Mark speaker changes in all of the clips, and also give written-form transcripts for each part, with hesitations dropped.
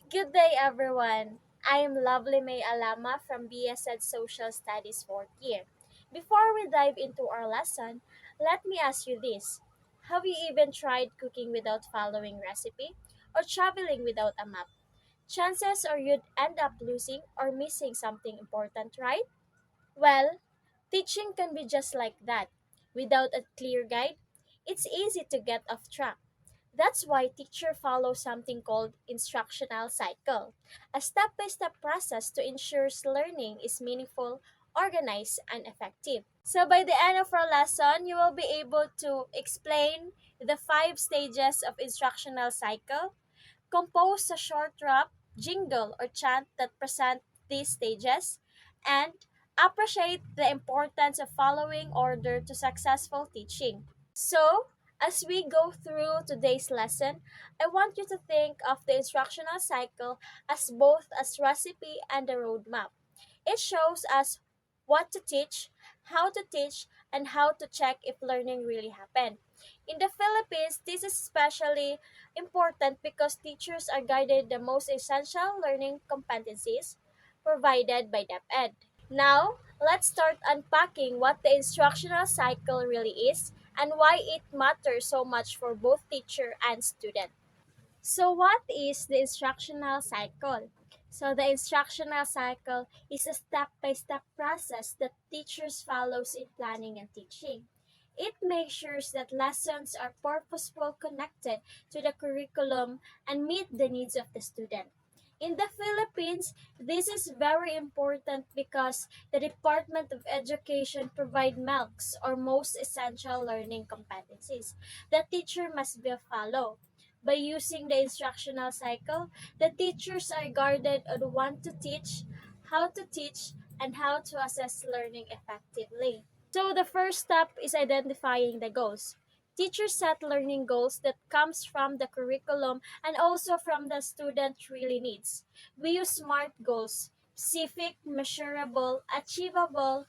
Speaker 1: Good day, everyone. I am Lovely May Alama from BSED Social Studies 4th year. Before we dive into our lesson, let me ask you this. Have you even tried cooking without following recipe or traveling without a map? Chances are you'd end up losing or missing something important, right? Well, teaching can be just like that. Without a clear guide, it's easy to get off track. That's why teacher follows something called instructional cycle, a step-by-step process to ensure learning is meaningful, organized, and effective. So by the end of our lesson, you will be able to explain the 5 stages of instructional cycle, compose a short rap, jingle, or chant that present these stages, and appreciate the importance of following order to successful teaching. So, as we go through today's lesson, I want you to think of the instructional cycle as both as recipe and a roadmap. It shows us what to teach, how to teach, and how to check if learning really happened. In the Philippines, this is especially important because teachers are guided the most essential learning competencies provided by DepEd. Now, let's start unpacking what the instructional cycle really is and why it matters so much for both teacher and student. So, what is the instructional cycle? So, the instructional cycle is a step by step process that teachers follows in planning and teaching. It makes sure that lessons are purposeful, connected to the curriculum, and meet the needs of the student. In the Philippines, this is very important because the Department of Education provide MELCs or most essential learning competencies that teacher must be follow. By using the instructional cycle, the teachers are guarded on what to teach, and how to assess learning effectively. So the first step is identifying the goals. Teachers set learning goals that comes from the curriculum and also from the student really needs. We use SMART goals: specific, measurable, achievable,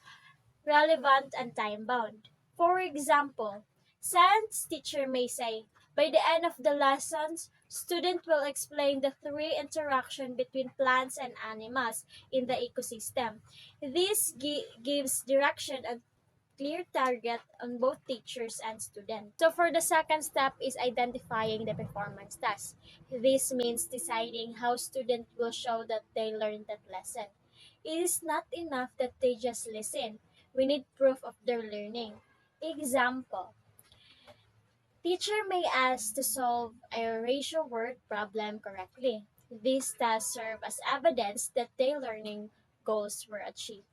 Speaker 1: relevant, and time-bound. For example, science teacher may say, by the end of the lessons, student will explain the three interaction between plants and animals in the ecosystem. This gives direction and clear target on both teachers and students. So for the second step is identifying the performance task. This means deciding how students will show that they learned that lesson. It is not enough that they just listen. We need proof of their learning. Example, teacher may ask to solve a ratio word problem correctly. These tasks serve as evidence that their learning goals were achieved.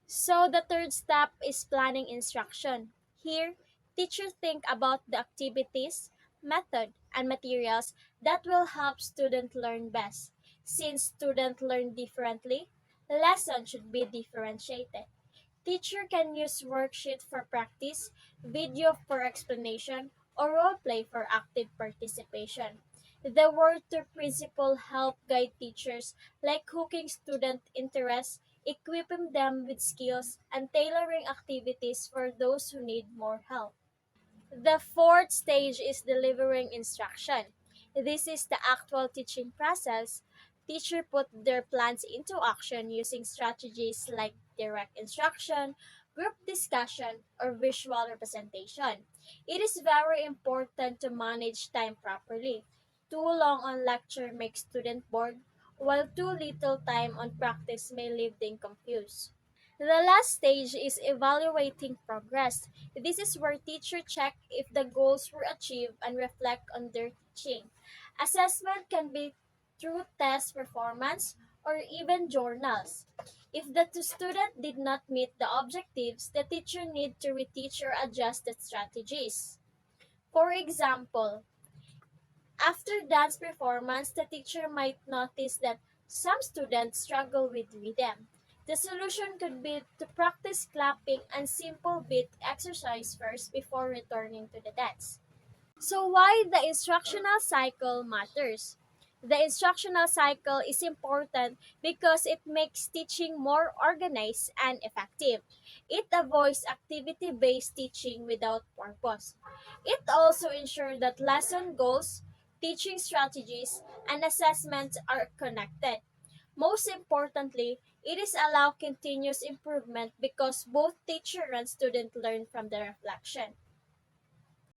Speaker 1: So the third step is planning instruction. Here, teachers think about the activities, method, and materials that will help students learn best. Since students learn differently, lesson should be differentiated. Teacher can use worksheet for practice, video for explanation, or role play for active participation. The word to principle help guide teachers like hooking student interest, equipping them with skills, and tailoring activities for those who need more help. The fourth stage is delivering instruction. This is the actual teaching process. Teacher put their plans into action using strategies like direct instruction, group discussion, or visual representation. It is very important to manage time properly. Too long on lecture makes student bored, while too little time on practice may leave them confused. The last stage is evaluating progress. This is where teachers check if the goals were achieved and reflect on their teaching. Assessment can be through test performance or even journals. If the student did not meet the objectives, the teacher need to reteach or adjust the strategies. For example, after dance performance, the teacher might notice that some students struggle with rhythm. The solution could be to practice clapping and simple beat exercise first before returning to the dance. So why the instructional cycle matters? The instructional cycle is important because it makes teaching more organized and effective. It avoids activity-based teaching without purpose. It also ensures that lesson goals, teaching strategies, and assessments are connected. Most importantly, it is allow continuous improvement because both teacher and student learn from the reflection.